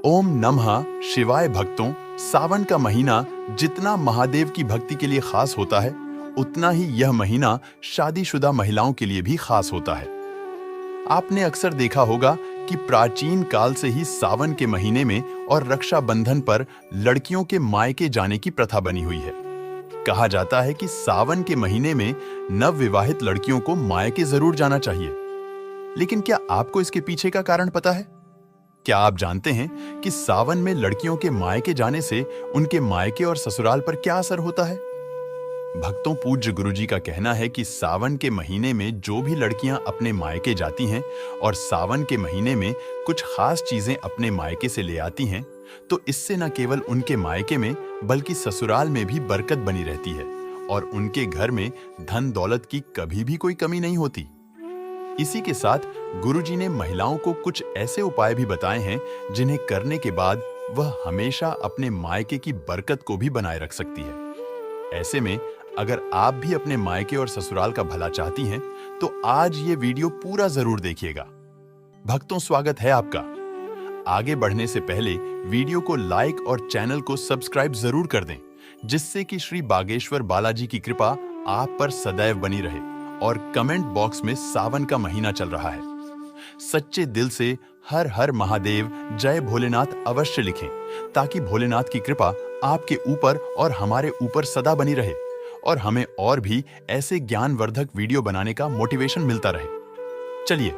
ओम नमः शिवाय भक्तों, सावन का महीना जितना महादेव की भक्ति के लिए खास होता है, उतना ही यह महीना शादीशुदा महिलाओं के लिए भी खास होता है। आपने अक्सर देखा होगा कि प्राचीन काल से ही सावन के महीने में और रक्षाबंधन पर लड़कियों के मायके जाने की प्रथा बनी हुई है। कहा जाता है कि सावन के महीने में नवविवाहित लड़कियों को मायके जरूर जाना चाहिए। लेकिन क्या आपको इसके पीछे का कारण पता है? क्या आप जानते हैं कि सावन में लड़कियों के मायके जाने से उनके मायके और ससुराल पर क्या असर होता है? भक्तों, पूज्य गुरुजी का कहना है कि सावन के महीने में जो भी लड़कियां अपने मायके जाती हैं और सावन के महीने में कुछ खास चीजें अपने मायके से ले आती हैं, तो इससे न केवल उनके मायके में बल्कि ससुराल में भी बरकत बनी रहती है और उनके घर में धन दौलत की कभी भी कोई कमी नहीं होती। इसी के साथ गुरुजी ने महिलाओं को कुछ ऐसे उपाय भी बताए हैं जिन्हें करने के बाद वह हमेशा अपने मायके की बरकत को भी बनाए रख सकती है। ऐसे में अगर आप भी अपने मायके और ससुराल का भला चाहती हैं, तो आज ये वीडियो पूरा जरूर देखिएगा। भक्तों, स्वागत है आपका। आगे बढ़ने से पहले वीडियो को लाइक और चैनल को सब्सक्राइब जरूर कर दें, जिससे कि श्री बागेश्वर बालाजी की कृपा आप पर सदैव बनी रहे। और कमेंट बॉक्स में सावन का महीना चल रहा है, सच्चे दिल से हर हर महादेव जय भोलेनाथ अवश्य लिखें, ताकि भोलेनाथ की कृपा आपके ऊपर और हमारे ऊपर सदा बनी रहे और हमें और भी ऐसे ज्ञानवर्धक वीडियो बनाने का मोटिवेशन मिलता रहे। चलिए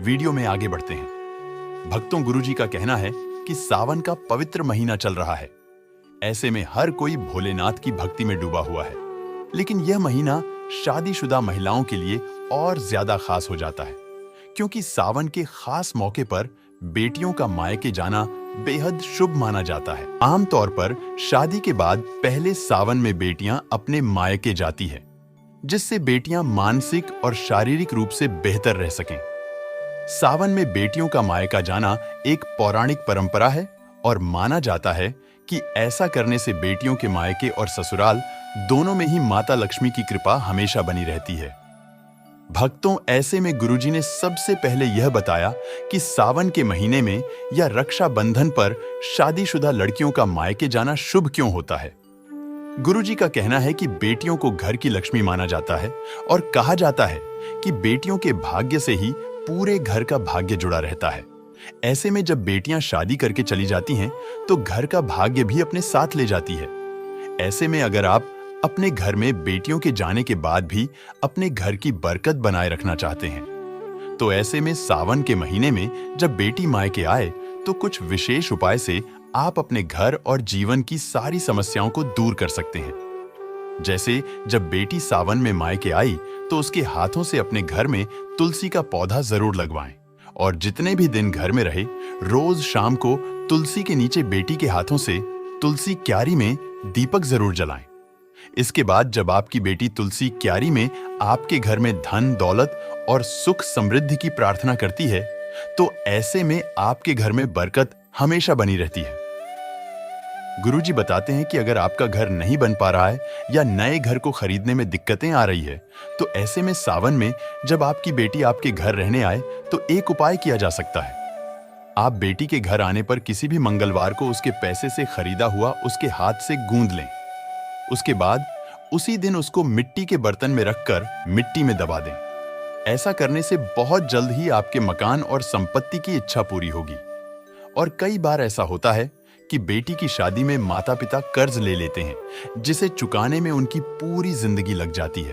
वीडियो में आगे बढ़ते हैं। भक्तों, गुरुजी का कहना है कि सावन का पवित्र महीना चल रहा है। ऐसे में हर कोई भोलेनाथ की भक्ति में डूबा हुआ है, लेकिन यह महीना शादीशुदा महिलाओं के लिए और ज्यादा खास हो जाता है, क्योंकि सावन के खास मौके पर बेटियों का मायके जाना बेहद शुभ माना जाता है। आमतौर पर शादी के बाद पहले सावन में बेटियां अपने मायके जाती है, जिससे बेटियां मानसिक और शारीरिक रूप से बेहतर रह सकें। सावन में बेटियों का मायका जाना एक पौराणिक परंपरा है और माना जाता है कि ऐसा करने से बेटियों के मायके और ससुराल दोनों में ही माता लक्ष्मी की कृपा हमेशा बनी रहती है। भक्तों, ऐसे में गुरुजी ने सबसे पहले यह बताया कि सावन के महीने में या रक्षाबंधन पर शादीशुदा लड़कियों का मायके जाना शुभ क्यों होता है। गुरुजी का कहना है कि बेटियों को घर की लक्ष्मी माना जाता है और कहा जाता है कि बेटियों के भाग्य से ही पूरे घर का भाग्य जुड़ा रहता है। ऐसे में जब बेटियां शादी करके चली जाती हैं, तो घर का भाग्य भी अपने साथ ले जाती है। ऐसे में अगर आप अपने घर में बेटियों के जाने के बाद भी अपने घर की बरकत बनाए रखना चाहते हैं, तो ऐसे में सावन के महीने में जब बेटी मायके आए, तो कुछ विशेष उपाय से आप अपने घर और जीवन की सारी समस्याओं को दूर कर सकते हैं। जैसे जब बेटी सावन में मायके आई, तो उसके हाथों से अपने घर में तुलसी का पौधा जरूर लगवाएं और जितने भी दिन घर में रहे, रोज शाम को तुलसी के नीचे बेटी के हाथों से तुलसी क्यारी में दीपक जरूर जलाएं। इसके बाद जब आपकी बेटी तुलसी क्यारी में आपके घर में धन दौलत और सुख समृद्धि की प्रार्थना करती है, तो ऐसे में आपके घर में बरकत हमेशा बनी रहती है। गुरुजी बताते हैं कि अगर आपका घर नहीं बन पा रहा है या नए घर को खरीदने में दिक्कतें आ रही है, तो ऐसे में सावन में जब आपकी बेटी आपके घर रहने आए, तो एक उपाय किया जा सकता है। आप बेटी के घर आने पर किसी भी मंगलवार को उसके पैसे से खरीदा हुआ उसके हाथ से गूंद लें। उसके बाद उसी दिन उसको मिट्टी के बर्तन में रखकर मिट्टी में दबा दें। ऐसा करने से बहुत जल्द ही आपके मकान और संपत्ति की इच्छा पूरी होगी। और कई बार ऐसा होता है कि बेटी की शादी में माता पिता कर्ज ले लेते हैं, जिसे चुकाने में उनकी पूरी जिंदगी लग जाती है।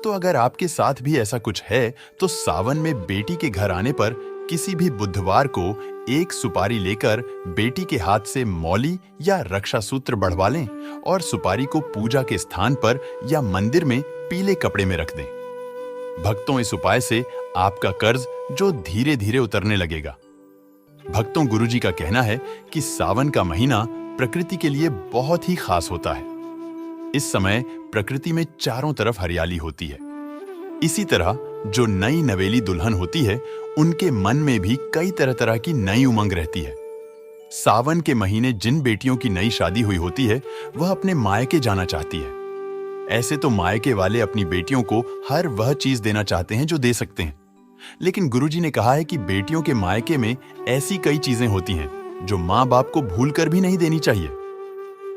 तो अगर आपके साथ भी ऐसा कुछ है, तो सावन में बेटी के घर आने पर किसी भी बुधवार को एक सुपारी लेकर बेटी के हाथ से मौली या रक्षा सूत्र बढ़वा लें और सुपारी को पूजा के स्थान पर या मंदिर में पीले कपड़े में रख दें। भक्तों, इस उपाय से आपका कर्ज जो धीरे धीरे उतरने लगेगा। भक्तों, गुरुजी का कहना है कि सावन का महीना प्रकृति के लिए बहुत ही खास होता है। इस समय प्रकृति में चारों तरफ हरियाली होती है। इसी तरह जो नई नवेली दुल्हन होती है, उनके मन में भी कई तरह तरह की नई उमंग रहती है। सावन के महीने जिन बेटियों की नई शादी हुई होती है, वह अपने मायके जाना चाहती है। ऐसे तो मायके वाले अपनी बेटियों को हर वह चीज देना चाहते हैं जो दे सकते हैं, लेकिन गुरुजी ने कहा है कि बेटियों के मायके में ऐसी कई चीजें होती हैं जो माँ बाप को भूल कर भी नहीं देनी चाहिए।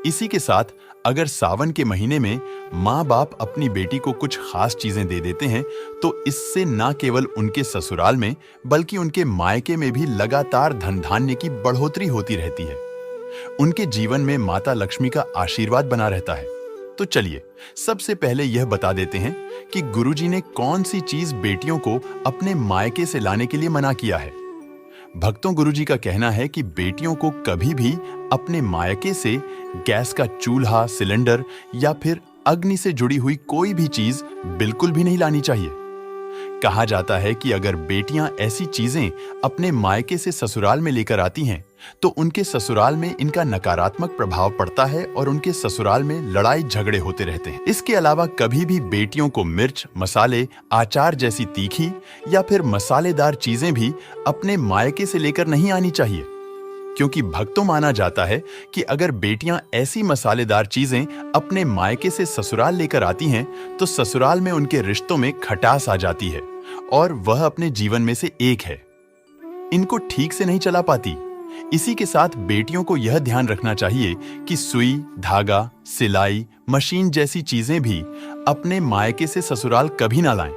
इसी के साथ अगर सावन के महीने में माँ बाप अपनी बेटी को कुछ खास चीजें दे देते हैं तो इससे न केवल उनके ससुराल में बल्कि उनके मायके में भी लगातार धन धान्य की बढ़ोतरी होती रहती है। उनके जीवन में माता लक्ष्मी का आशीर्वाद बना रहता है। तो चलिए सबसे पहले यह बता देते हैं कि गुरुजी ने कौन सी चीज बेटियों को अपने मायके से लाने के लिए मना किया है। भक्तों, गुरुजी का कहना है कि बेटियों को कभी भी अपने मायके से गैस का चूल्हा, सिलेंडर या फिर अग्नि से जुड़ी हुई कोई भी चीज बिल्कुल भी नहीं लानी चाहिए। कहा जाता है कि अगर बेटियां ऐसी चीजें अपने मायके से ससुराल में लेकर आती हैं तो उनके ससुराल में इनका नकारात्मक प्रभाव पड़ता है और उनके ससुराल में लड़ाई झगड़े होते रहते हैं। इसके अलावा कभी भी बेटियों को मिर्च, मसाले, अचार जैसी तीखी या फिर मसालेदार चीजें भी अपने मायके से लेकर नहीं आनी चाहिए, क्योंकि भक्तों माना जाता है कि अगर बेटियां ऐसी मसालेदार चीजें अपने मायके से ससुराल लेकर आती हैं तो ससुराल में उनके रिश्तों में खटास आ जाती है और वह अपने जीवन में से एक है, इनको ठीक से नहीं चला पाती। इसी के साथ बेटियों को यह ध्यान रखना चाहिए कि सुई, धागा, सिलाई, मशीन जैसी चीजें भी अपने मायके से ससुराल कभी ना लाएं।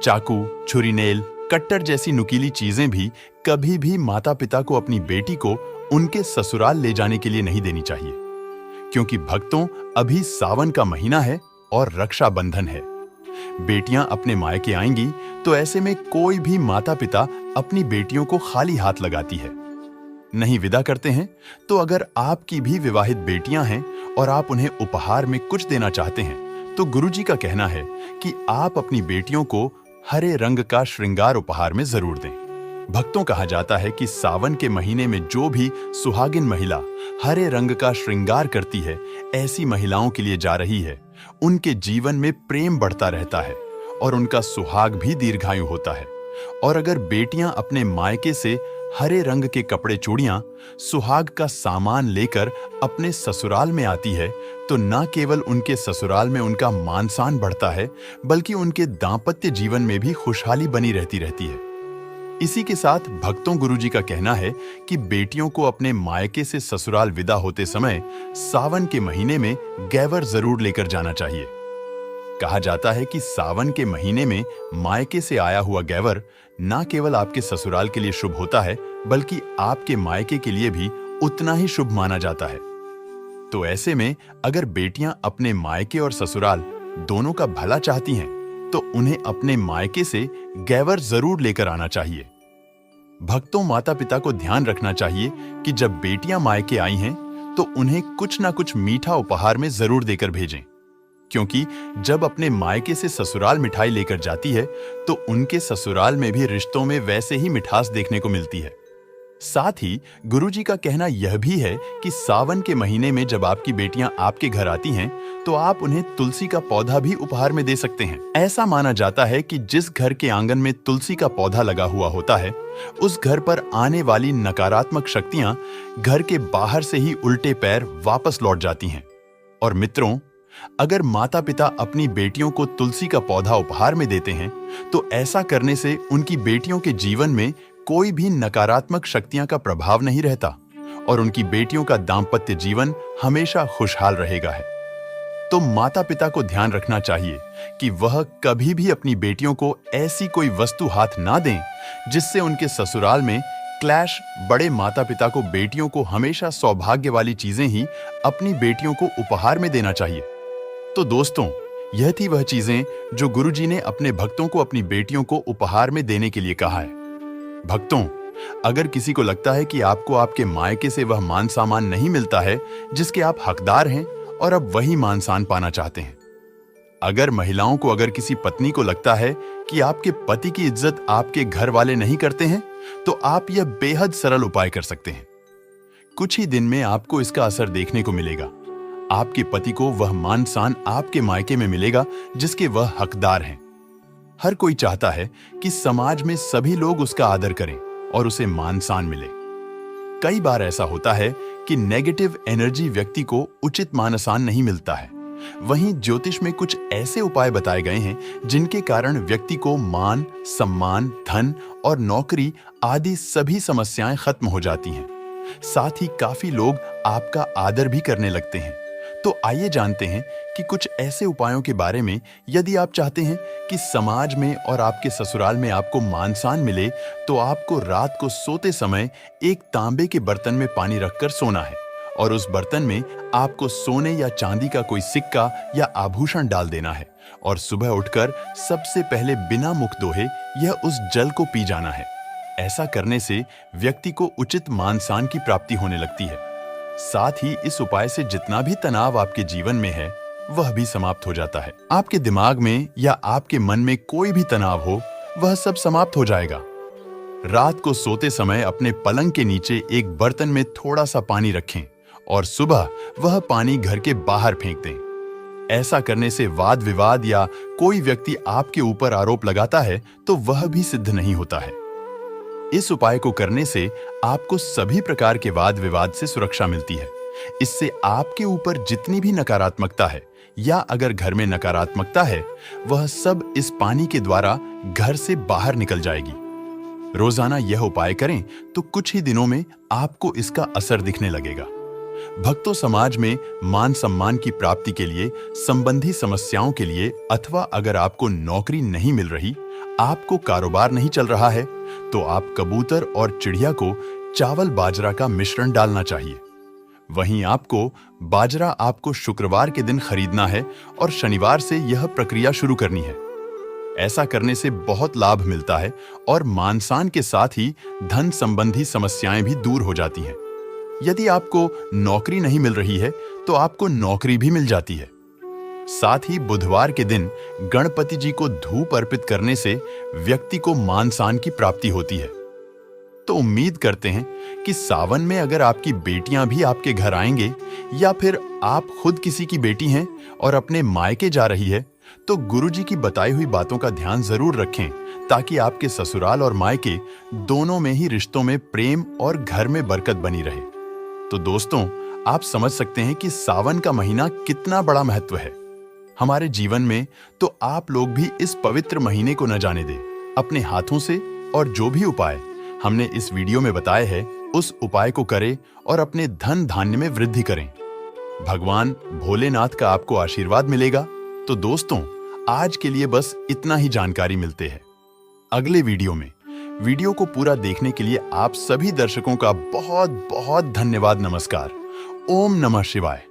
चाकू, छुरी, नेल, कट्टर जैसी नुकीली चीजें भी कभी भी माता पिता को अपनी बेटी को उनके ससुराल ले जाने के लिए नहीं देनी चाहिए, क्योंकि भक्तों अभी सावन का महीना है और रक्षाबंधन है। बेटियां अपने मायके आएंगी तो ऐसे में कोई भी माता पिता अपनी बेटियों को खाली हाथ लगाती है, नहीं विदा करते हैं। तो अगर आपकी भी विवाहित बेटियां हैं और आप उन्हें उपहार में कुछ देना चाहते हैं तो गुरुजी का कहना है कि आप अपनी बेटियों को हरे रंग का श्रृंगार उपहार में जरूर दें। भक्तों, कहा जाता है कि सावन के महीने में जो भी सुहागिन महिला हरे रंग का श्रृंगार करती है, ऐसी महिलाओं के लिए जा रही है, उनके जीवन में प्रेम बढ़ता रहता है और उनका सुहाग भी दीर्घायु होता है। और अगर बेटियां अपने मायके से हरे रंग के कपड़े, चूड़ियां, सुहाग का सामान लेकर अपने ससुराल में आती है तो न केवल उनके ससुराल में उनका मान सम्मान बढ़ता है बल्कि उनके दांपत्य जीवन में भी खुशहाली बनी रहती है। इसी के साथ भक्तों, गुरुजी का कहना है कि बेटियों को अपने मायके से ससुराल विदा होते समय सावन के महीने में गैवर जरूर लेकर जाना चाहिए। कहा जाता है कि सावन के महीने में मायके से आया हुआ गैवर न केवल आपके ससुराल के लिए शुभ होता है बल्कि आपके मायके के लिए भी उतना ही शुभ माना जाता है। तो ऐसे में अगर बेटियां अपने मायके और ससुराल दोनों का भला चाहती हैं तो उन्हें अपने मायके से गैवर जरूर लेकर आना चाहिए। भक्तों, माता पिता को ध्यान रखना चाहिए कि जब बेटियां मायके आई हैं तो उन्हें कुछ ना कुछ मीठा उपहार में जरूर देकर भेजें, क्योंकि जब अपने मायके से ससुराल मिठाई लेकर जाती है तो उनके ससुराल में भी रिश्तों में वैसे ही मिठास देखने को मिलती है। साथ ही गुरुजी का कहना यह भी है कि सावन के महीने में जब आपकी बेटियां आपके घर आती हैं तो आप उन्हें तुलसी का पौधा भी उपहार में दे सकते हैं। ऐसा माना जाता है कि जिस घर के आंगन में तुलसी का पौधा लगा हुआ होता है उस घर पर आने वाली नकारात्मक शक्तियां घर के बाहर से ही उल्टे पैर वापस लौट जाती हैं। और मित्रों, अगर माता पिता अपनी बेटियों को तुलसी का पौधा उपहार में देते हैं तो ऐसा करने से उनकी बेटियों के जीवन में कोई भी नकारात्मक शक्तियां का प्रभाव नहीं रहता और उनकी बेटियों का दांपत्य जीवन हमेशा खुशहाल रहेगा है। तो माता पिता को ध्यान रखना चाहिए कि वह कभी भी अपनी बेटियों को ऐसी कोई वस्तु हाथ ना दें जिससे उनके ससुराल में क्लैश। बड़े माता पिता को बेटियों को हमेशा सौभाग्य वाली चीजें ही अपनी बेटियों को उपहार में देना चाहिए। तो दोस्तों, यह थी वह चीजें जो गुरुजी ने अपने भक्तों को अपनी बेटियों को उपहार में देने के लिए कहा है। भक्तों, अगर किसी को लगता है कि आपको आपके मायके से वह मान सम्मान नहीं मिलता है जिसके आप हकदार हैं और अब वही मान सम्मान पाना चाहते हैं, अगर महिलाओं को, अगर किसी पत्नी को लगता है कि आपके पति की इज्जत आपके घर वाले नहीं करते हैं तो आप यह बेहद सरल उपाय कर सकते हैं। कुछ ही दिन में आपको इसका असर देखने को मिलेगा। आपके पति को वह मान सम्मान आपके मायके में मिलेगा जिसके वह हकदार हैं। हर कोई चाहता है कि समाज में सभी लोग उसका आदर करें और उसे मान सम्मान मिले। कई बार ऐसा होता है कि नेगेटिव एनर्जी व्यक्ति को उचित मान सम्मान नहीं मिलता है। वहीं ज्योतिष में कुछ ऐसे उपाय बताए गए हैं जिनके कारण व्यक्ति को मान, सम्मान, धन और नौकरी आदि सभी समस्याएं खत्म हो जाती हैं। साथ ही काफी लोग आपका आदर भी करने लगते हैं। तो आइए जानते हैं कि कुछ ऐसे उपायों के बारे में यदि आप चाहते हैं कि समाज में और आपके ससुराल में आपको मान सम्मान मिले, तो आपको रात को सोते समय एक तांबे के बर्तन में पानी रखकर सोना है और उस बर्तन में आपको सोने या चांदी का कोई सिक्का या आभूषण डाल देना है और सुबह उठकर सबसे पहले बिना मुख धोए यह उस जल को पी जाना है। ऐसा करने से व्यक्ति को उचित मान सम्मान की प्राप्ति होने लगती है। साथ ही इस उपाय से जितना भी तनाव आपके जीवन में है वह भी समाप्त हो जाता है। आपके दिमाग में या आपके मन में कोई भी तनाव हो वह सब समाप्त हो जाएगा। रात को सोते समय अपने पलंग के नीचे एक बर्तन में थोड़ा सा पानी रखें और सुबह वह पानी घर के बाहर फेंक दें। ऐसा करने से वाद विवाद या कोई व्यक्ति आपके ऊपर आरोप लगाता है तो वह भी सिद्ध नहीं होता है। इस उपाय को करने से आपको सभी प्रकार के वाद विवाद से सुरक्षा मिलती है। इससे आपके ऊपर जितनी भी नकारात्मकता है या अगर घर में नकारात्मकता है वह सब इस पानी के द्वारा घर से बाहर निकल जाएगी। रोजाना यह उपाय करें तो कुछ ही दिनों में आपको इसका असर दिखने लगेगा। भक्तों, समाज में मान सम्मान की प्राप्ति के लिए, संबंधी समस्याओं के लिए अथवा अगर आपको नौकरी नहीं मिल रही, आपको कारोबार नहीं चल रहा है, तो आप कबूतर और चिड़िया को चावल बाजरा का मिश्रण डालना चाहिए। वहीं आपको बाजरा आपको शुक्रवार के दिन खरीदना है और शनिवार से यह प्रक्रिया शुरू करनी है। ऐसा करने से बहुत लाभ मिलता है और मान सम्मान के साथ ही धन संबंधी समस्याएं भी दूर हो जाती हैं। यदि आपको नौकरी नहीं मिल रही है तो आपको नौकरी भी मिल जाती है। साथ ही बुधवार के दिन गणपति जी को धूप अर्पित करने से व्यक्ति को मान सम्मान की प्राप्ति होती है। तो उम्मीद करते हैं कि सावन में अगर आपकी बेटियां भी आपके घर आएंगे या फिर आप खुद किसी की बेटी हैं और अपने मायके जा रही है, तो गुरुजी की बताई हुई बातों का ध्यान जरूर रखें ताकि आपके ससुराल और मायके दोनों में ही रिश्तों में प्रेम और घर में बरकत बनी रहे। तो दोस्तों, आप समझ सकते हैं कि सावन का महीना कितना बड़ा महत्व है हमारे जीवन में। तो आप लोग भी इस पवित्र महीने को न जाने दें। अपने हाथों से और जो भी उपाय हमने इस वीडियो में बताए हैं उस उपाय को करें और अपने धन धान्य में वृद्धि करें। भगवान भोलेनाथ का आपको आशीर्वाद मिलेगा। तो दोस्तों, आज के लिए बस इतना ही जानकारी मिलते हैं अगले वीडियो में। वीडियो को पूरा देखने के लिए आप सभी दर्शकों का बहुत बहुत धन्यवाद। नमस्कार। ओम नमः शिवाय।